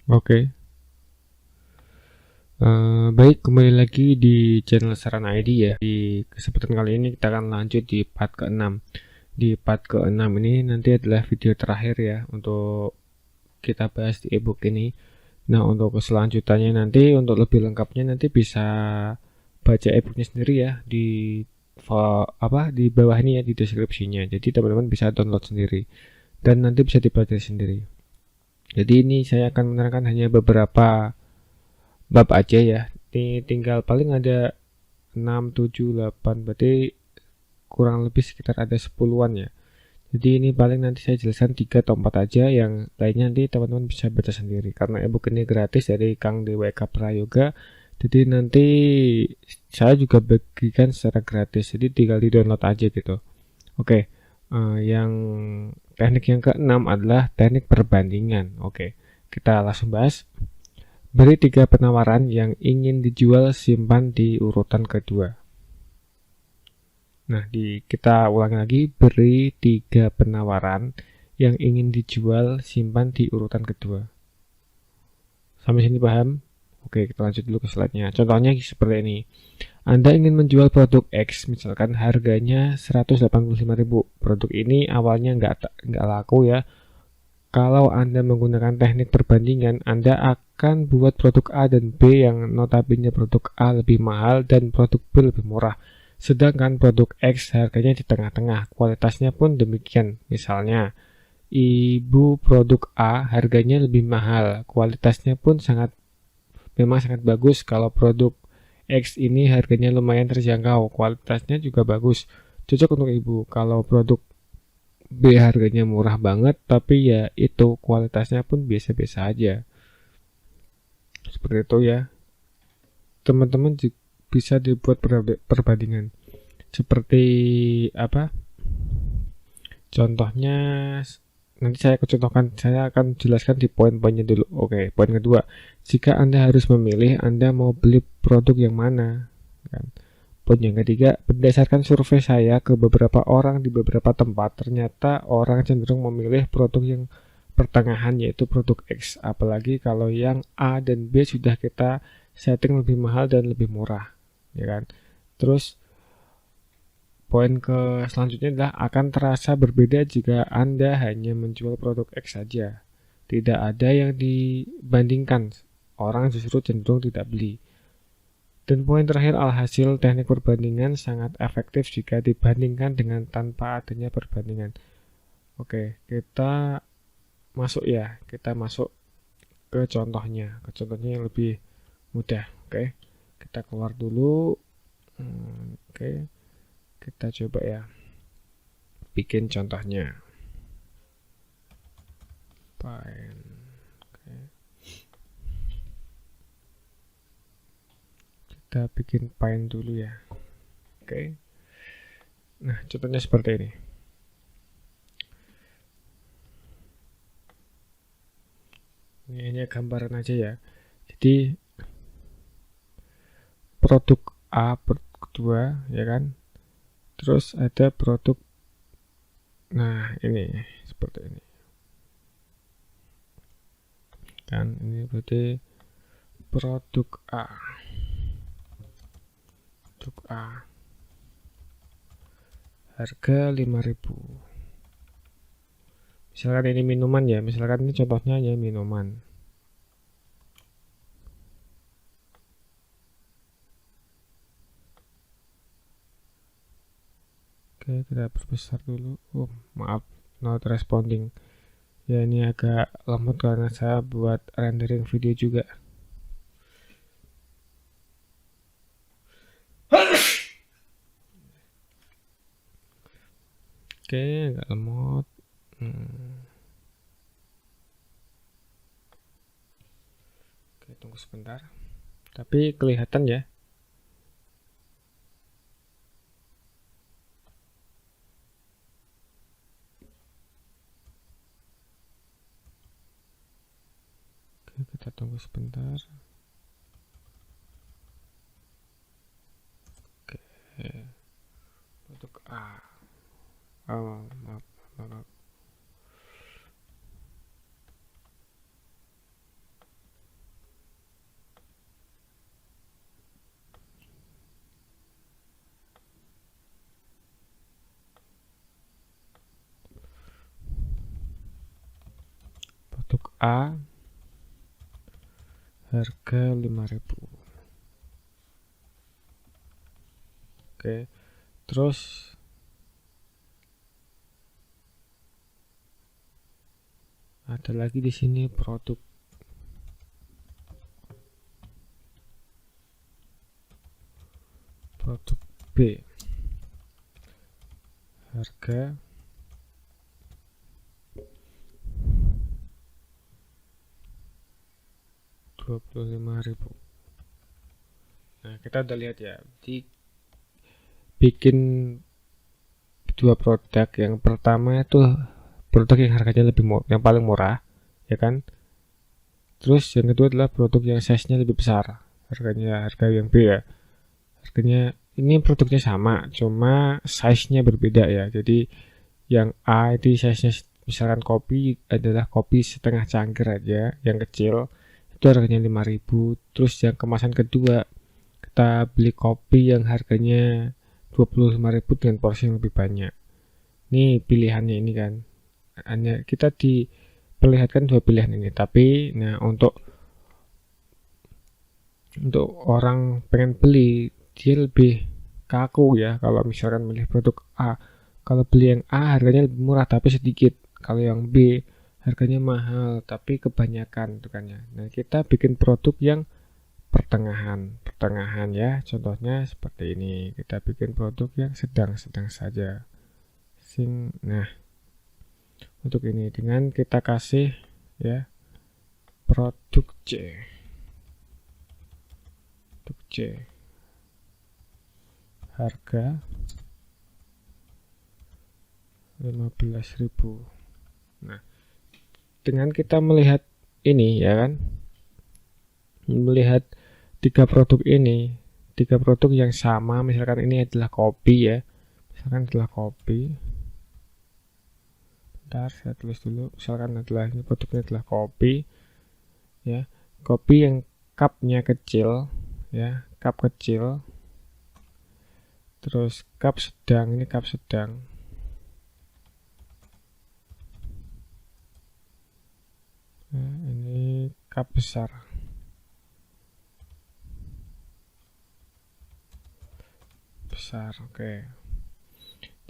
Oke, baik, kembali lagi di channel Saran ID ya. Di kesempatan kali ini kita akan lanjut di part ke-6. Di part ke-6 ini nanti adalah video terakhir ya untuk kita bahas di ebook ini. Nah, untuk keselanjutannya nanti, untuk lebih lengkapnya nanti bisa baca ebooknya sendiri ya di bawah ini ya, di deskripsinya. Jadi teman-teman bisa download sendiri dan nanti bisa dipelajari sendiri. Jadi ini saya akan menerangkan hanya beberapa bab aja ya. Ini tinggal paling ada 6, 7, 8, berarti kurang lebih sekitar ada 10-an ya. Jadi ini paling nanti saya jelaskan 3 atau 4 aja, yang lainnya nanti teman-teman bisa baca sendiri. Karena ebook ini gratis dari Kang DWK Prayoga, jadi nanti saya juga bagikan secara gratis, jadi tinggal di download aja gitu. Oke, yang teknik yang keenam adalah teknik perbandingan. Oke, kita langsung bahas. Beri 3 penawaran yang ingin dijual, simpan di urutan kedua. Nah, kita ulangi lagi, beri 3 penawaran yang ingin dijual, simpan di urutan kedua. Sampai sini paham? Oke, kita lanjut dulu ke slide-nya. Contohnya seperti ini. Anda ingin menjual produk X, misalkan harganya 185.000. Produk ini awalnya nggak laku ya. Kalau Anda menggunakan teknik perbandingan, Anda akan buat produk A dan B yang notabene produk A lebih mahal dan produk B lebih murah. Sedangkan produk X harganya di tengah-tengah, kualitasnya pun demikian. Misalnya, ibu produk A harganya lebih mahal, kualitasnya pun memang sangat bagus. Kalau produk X ini harganya lumayan terjangkau, kualitasnya juga bagus, cocok untuk ibu. Kalau produk B harganya murah banget, tapi ya itu kualitasnya pun biasa-biasa aja. Seperti itu ya. Teman-teman bisa dibuat perbandingan. Seperti apa? Contohnya nanti saya akan jelaskan di poin-poinnya dulu. Oke, poin kedua. Jika Anda harus memilih, Anda mau beli produk yang mana? Kan? Poin yang ketiga, berdasarkan survei saya ke beberapa orang di beberapa tempat, ternyata orang cenderung memilih produk yang pertengahan, yaitu produk X. Apalagi kalau yang A dan B sudah kita setting lebih mahal dan lebih murah, ya kan? Terus poin selanjutnya adalah akan terasa berbeda jika Anda hanya menjual produk X saja. Tidak ada yang dibandingkan. Orang justru cenderung tidak beli. Dan poin terakhir, alhasil teknik perbandingan sangat efektif jika dibandingkan dengan tanpa adanya perbandingan. Oke, kita masuk ya. Kita masuk ke contohnya. Ke contohnya yang lebih mudah. Oke, kita keluar dulu. Oke, kita coba ya. Bikin contohnya. Fine. Oke. Kita bikin Pine dulu ya. Oke. Nah, contohnya seperti ini. Ini hanya gambaran aja ya. Jadi produk A kedua ya kan. Terus ada produk, nah ini seperti ini. Kan ini berarti produk A. Produk A. Harga 5.000. Misalkan ini minuman ya, misalkan ini contohnya ya minuman. Oke, kita perbesar dulu. Oh, maaf, not responding. Ya, ini agak lemot karena saya buat rendering video juga. Oke, agak lemot. Oke, tunggu sebentar. Tapi kelihatan ya. Oke, kita tunggu sebentar. Oke, produk A. Oh, maaf. A harga 5.000. Oke, terus ada lagi di sini produk B harga 25.000. Nah, kita udah lihat ya, bikin dua produk. Yang pertama itu produk yang harganya yang paling murah, ya kan? Terus yang kedua adalah produk yang size-nya lebih besar, harga yang B ya. Harganya ini produknya sama, cuma size-nya berbeda ya. Jadi yang A itu size-nya misalkan kopi adalah kopi setengah cangkir aja, yang kecil itu harganya 5.000. Terus yang kemasan kedua kita beli kopi yang harganya 25.000 dengan porsi yang lebih banyak. Ini pilihannya ini kan. Hanya kita diperlihatkan dua pilihan ini, tapi nah untuk orang pengen beli dia lebih kaku ya kalau misalkan milih produk A. Kalau beli yang A harganya lebih murah tapi sedikit. Kalau yang B harganya mahal tapi kebanyakan tuh kan ya. Nah, kita bikin produk yang pertengahan ya. Contohnya seperti ini. Kita bikin produk yang sedang-sedang saja. Nah, untuk ini dengan kita kasih ya produk C. Produk C. Harga 15.000. Nah, dengan kita melihat ini ya kan, melihat tiga produk yang sama, misalkan ini adalah kopi ya, misalkan adalah kopi. Bentar, saya tulis dulu. Misalkan ini produknya adalah kopi ya, kopi yang cupnya kecil ya, cup kecil. Terus cup sedang, ini cup sedang. Nah, ini cup besar. Oke.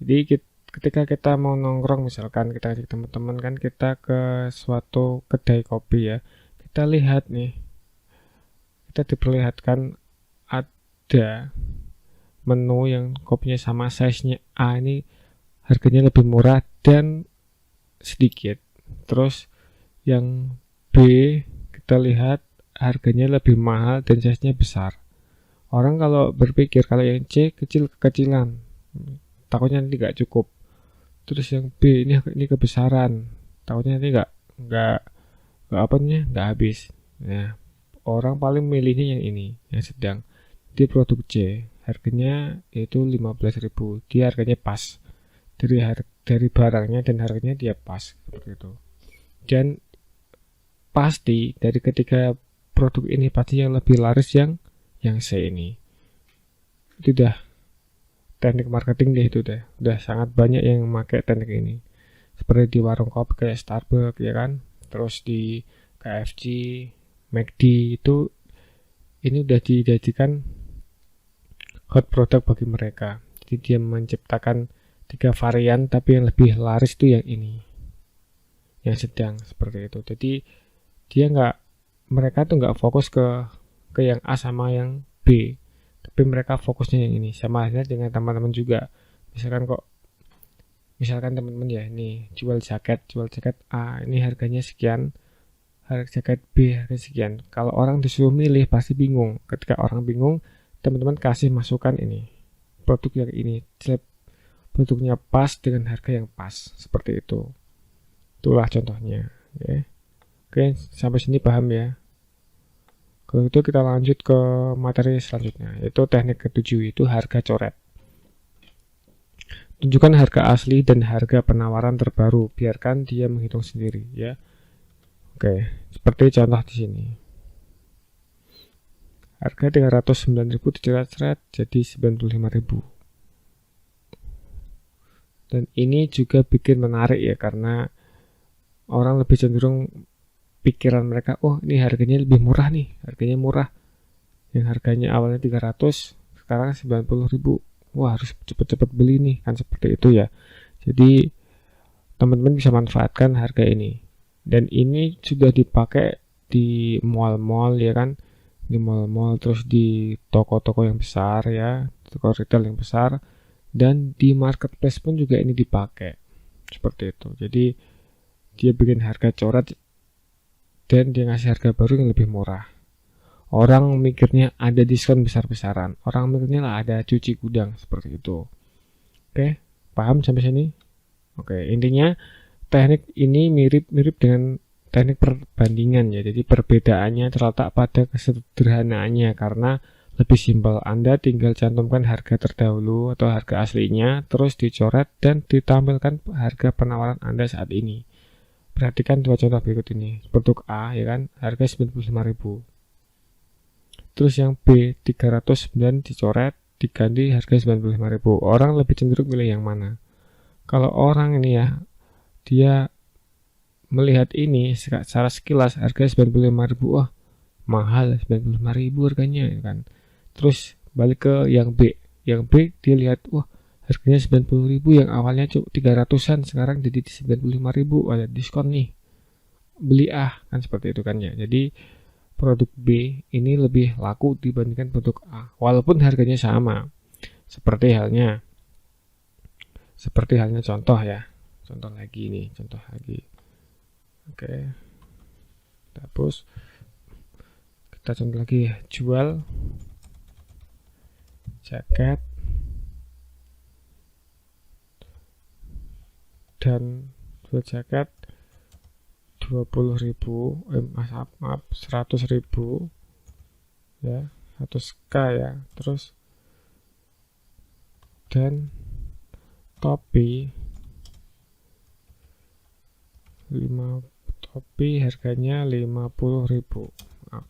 Jadi ketika kita mau nongkrong, misalkan kita ajak teman-teman kan, kita ke suatu kedai kopi ya, kita lihat nih, kita diperlihatkan ada menu yang kopinya sama, size-nya A, ini harganya lebih murah dan sedikit. Terus yang B kita lihat harganya lebih mahal dan size-nya besar. Orang kalau berpikir kalau yang C kecil-kecilan, takutnya nanti nggak cukup. Terus yang B ini kebesaran, takutnya nanti nggak habis. Nah, orang paling milihnya yang ini, yang sedang. Di produk C harganya yaitu 15.000. Dia harganya pas dari barangnya dan harganya dia pas seperti itu. Dan pasti dari ketiga produk ini pasti yang lebih laris yang C ini. Itu udah teknik marketing deh, itu udah sangat banyak yang memakai teknik ini. Seperti di warung kopi kayak Starbucks ya kan, terus di KFC, McD itu ini udah dijadikan hot product bagi mereka. Jadi dia menciptakan 3 varian, tapi yang lebih laris itu yang ini, yang sedang seperti itu. Jadi mereka tuh nggak fokus ke yang A sama yang B, tapi mereka fokusnya yang ini. Sama halnya dengan teman-teman juga. Misalkan teman-teman ya, ini jual jaket A, ini harganya sekian, harga jaket B harga sekian. Kalau orang disuruh milih pasti bingung. Ketika orang bingung, teman-teman kasih masukan ini, produk yang ini, produknya pas dengan harga yang pas, seperti itu. Itulah contohnya. Oke, sampai sini paham ya. Kalau itu kita lanjut ke materi selanjutnya, yaitu teknik ke-7, itu harga coret. Tunjukkan harga asli dan harga penawaran terbaru, biarkan dia menghitung sendiri ya. Oke, seperti contoh di sini. Harga 309.000 jadi 95.000. Dan ini juga bikin menarik ya, karena orang lebih cenderung pikiran mereka, oh ini harganya lebih murah nih, harganya murah. Yang harganya awalnya 300, sekarang 90.000. Wah, harus cepet-cepet beli nih, kan seperti itu ya. Jadi teman-teman bisa manfaatkan harga ini. Dan ini sudah dipakai di mall-mall ya kan, di mall-mall, terus di toko-toko yang besar ya, toko retail yang besar, dan di marketplace pun juga ini dipakai seperti itu. Jadi dia bikin harga coret dan dia ngasih harga baru yang lebih murah. Orang mikirnya ada diskon besar-besaran, orang mikirnya lah ada cuci gudang seperti itu. Oke, paham sampai sini? Oke, intinya teknik ini mirip-mirip dengan teknik perbandingan ya. Jadi perbedaannya terletak pada kesederhanaannya, karena lebih simpel. Anda tinggal cantumkan harga terdahulu atau harga aslinya, terus dicoret dan ditampilkan harga penawaran Anda saat ini. Perhatikan dua contoh berikut ini. Produk A ya kan, harga 95.000. Terus yang B 309 dicoret, diganti harga 95.000. Orang lebih cenderung pilih yang mana? Kalau orang ini ya, dia melihat ini secara sekilas harga 95.000, wah mahal 95.000 harganya kan. Terus balik ke yang B. Yang B dia lihat, wah harganya 90.000, yang awalnya cuma 300-an sekarang jadi 95.000, ada diskon nih. Beli kan seperti itu kan ya. Jadi produk B ini lebih laku dibandingkan produk A, walaupun harganya sama. Seperti halnya contoh ya. Contoh lagi nih, contoh lagi. Oke. Kita hapus. Kita contoh lagi ya. Jual jaket dan jual jaket 20.000, maaf 100.000 ya, 100k ya. Terus dan topi 5 harganya 50.000, maaf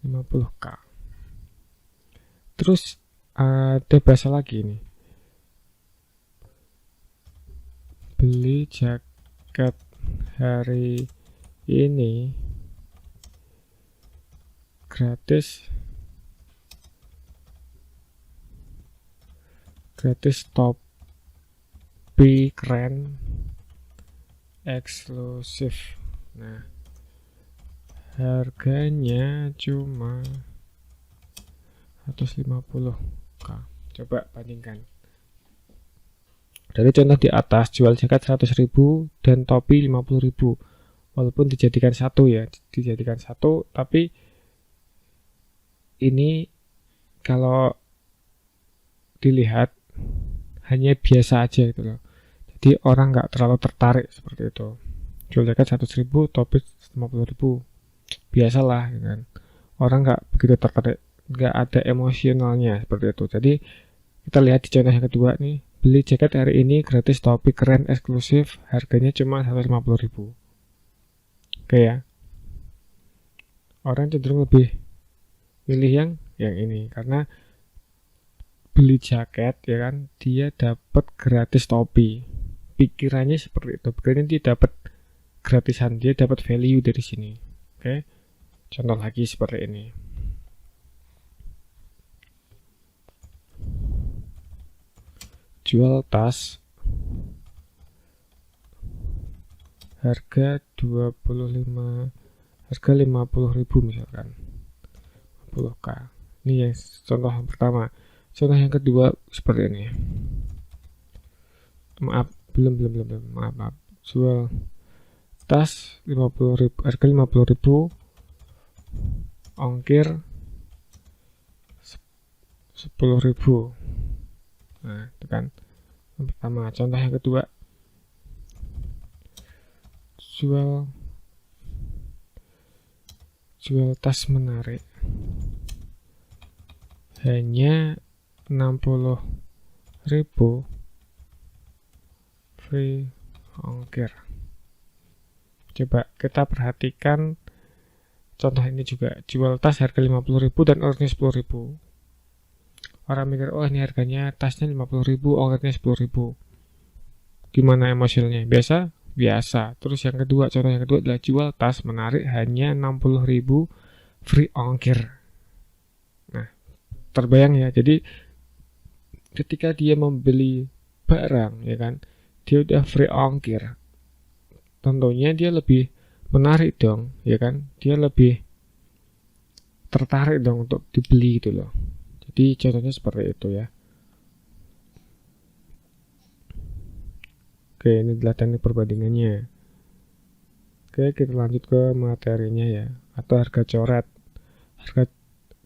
50k. Terus ada bahasa lagi nih, beli jaket hari ini gratis topi keren eksklusif. Nah, harganya cuma 150k. Coba bandingkan. Dari contoh di atas, jual jaket 100.000 dan topi 50.000. Walaupun dijadikan satu ya, tapi ini kalau dilihat hanya biasa aja gitu loh. Jadi orang nggak terlalu tertarik seperti itu. Jual jaket 100.000, topi 50.000, biasalah kan. Orang nggak begitu tertarik, nggak ada emosionalnya seperti itu. Jadi kita lihat di contoh yang kedua nih, beli jaket hari ini gratis topi keren eksklusif, harganya cuma 150.000. Oke ya. Orang cenderung lebih milih yang ini karena beli jaket ya kan, dia dapat gratis topi. Pikirannya seperti itu. Pikirannya dia dapat gratisan, dia dapat value dari sini. Oke. Contoh lagi seperti ini. Jual tas harga 50.000 misalkan, 50k. Ini yang contoh yang pertama. Contoh yang kedua seperti ini. Maaf. Jual tas 50.000, harga 50.000, ongkir 10.000. Nah, itu kan yang pertama. Contoh yang kedua, jual tas menarik hanya 60.000, free ongkir. Coba kita perhatikan contoh ini juga. Jual tas harga 50.000 dan ongkirnya 10.000. Orang mikir, oh ini harganya tasnya 50.000, ongkirnya 10.000. Gimana emosionalnya? Biasa biasa. Terus yang kedua, contoh yang kedua adalah jual tas menarik hanya 60.000 free ongkir. Nah, terbayang ya. Jadi ketika dia membeli barang ya kan, dia udah free ongkir. Tentunya dia lebih menarik dong, ya kan? Dia lebih tertarik dong untuk dibeli gitu loh. Jadi contohnya seperti itu ya. Oke, ini adalah teknik perbandingannya. Oke, kita lanjut ke materinya ya, atau harga coret.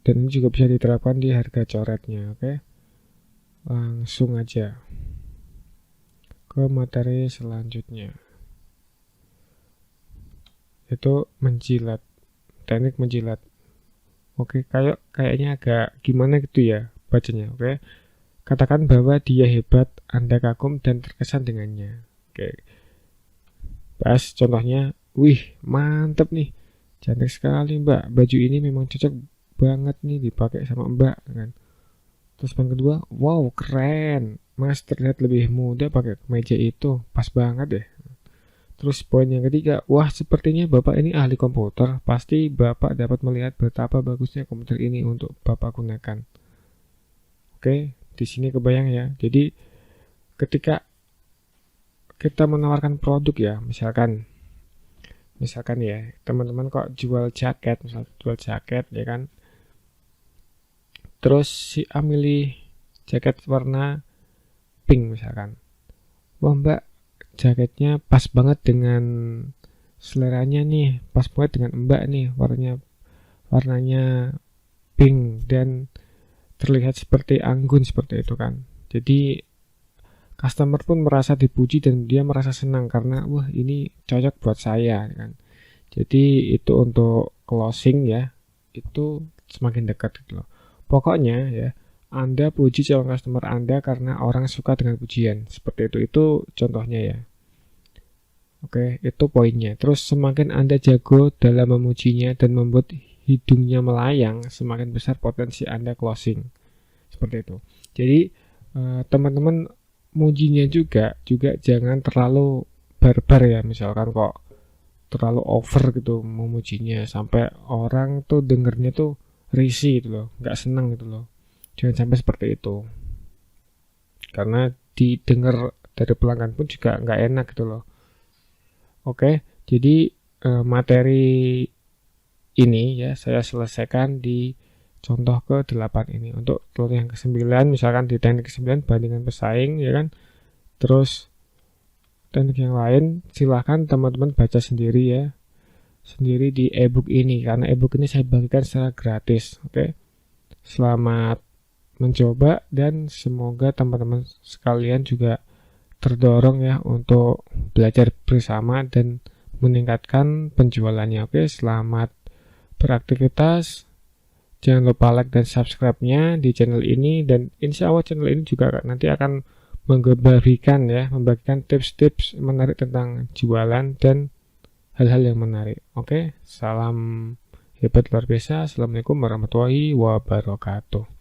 Dan ini juga bisa diterapkan di harga coretnya. Oke, langsung aja ke materi selanjutnya, itu menjilat, teknik menjilat. Oke, kayaknya agak gimana gitu ya bacanya. Oke, katakan bahwa dia hebat, Anda kagum dan terkesan dengannya. Oke, bahas contohnya. Wih, mantep nih, cantik sekali mbak, baju ini memang cocok banget nih dipakai sama mbak kan. Terus yang kedua, wow keren, mas terlihat lebih muda pakai kemeja itu, pas banget deh. Terus poin yang ketiga, wah sepertinya bapak ini ahli komputer, pasti bapak dapat melihat betapa bagusnya komputer ini untuk bapak gunakan. Oke, di sini kebayang ya. Jadi ketika kita menawarkan produk ya, misalkan ya teman-teman kok jual jaket, misalnya jual jaket ya kan, terus si A milih jaket warna pink misalkan, wah mbak jaketnya pas banget dengan seleranya nih, pas banget dengan mbak nih, warnanya pink dan terlihat seperti anggun seperti itu kan. Jadi customer pun merasa dipuji dan dia merasa senang karena wah ini cocok buat saya kan. Jadi itu untuk closing ya, itu semakin dekat gitu loh. Pokoknya ya, Anda puji calon customer Anda karena orang suka dengan pujian. Seperti itu contohnya ya. Oke, itu poinnya. Terus semakin Anda jago dalam memujinya dan membuat hidungnya melayang, semakin besar potensi Anda closing. Seperti itu. Jadi teman-teman mujinya juga jangan terlalu barbar ya, misalkan kok terlalu over gitu memujinya sampai orang tuh dengernya tuh risih gitu loh, nggak seneng gitu loh. Jangan sampai seperti itu, karena didengar dari pelanggan pun juga nggak enak gitu loh. Oke, jadi materi ini ya saya selesaikan di contoh ke-8 ini. Untuk contoh yang ke-9, misalkan di teknik ke-9 bandingan pesaing ya kan. Terus teknik yang lain silahkan teman-teman baca sendiri ya, sendiri di ebook ini, karena ebook ini saya bagikan secara gratis. Oke, selamat mencoba dan semoga teman-teman sekalian juga terdorong ya untuk belajar bersama dan meningkatkan penjualannya. Oke, selamat beraktivitas. Jangan lupa like dan subscribe-nya di channel ini, dan insya Allah channel ini juga nanti akan membagikan tips-tips menarik tentang jualan dan hal-hal yang menarik. Oke, salam hebat luar biasa. Assalamualaikum warahmatullahi wabarakatuh.